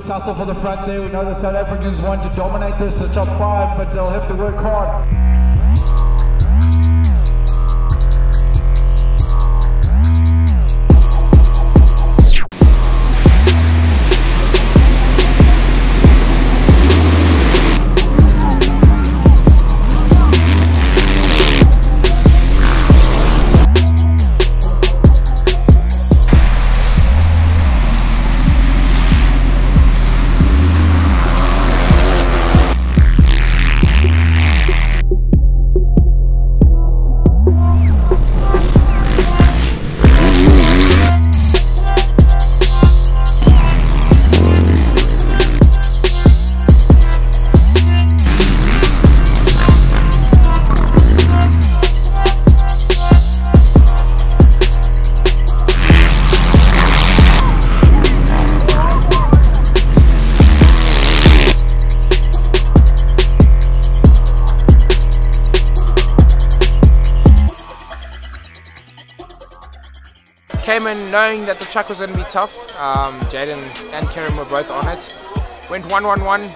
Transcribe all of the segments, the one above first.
tussle for the front there. We know the South Africans want to dominate this, the top 5, but they'll have to work hard. Came in knowing that the track was going to be tough. Jaden and Karen were both on it. Went 1-1-1,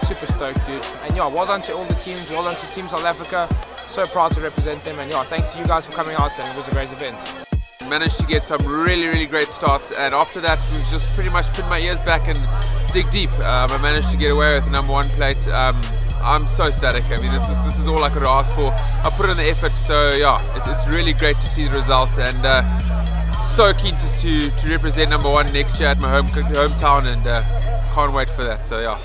super stoked, dude. And yeah, well done to all the teams, well done to Team South Africa. So proud to represent them, and yeah, thanks to you guys for coming out, and it was a great event. Managed to get some really great starts, and after that it was just pretty much put my ears back and dig deep. I managed to get away with the #1 plate. I'm so ecstatic. I mean, this is all I could ask for. I put in the effort, so yeah, it's really great to see the results, and so keen to represent #1 next year at my hometown, and can't wait for that. So yeah.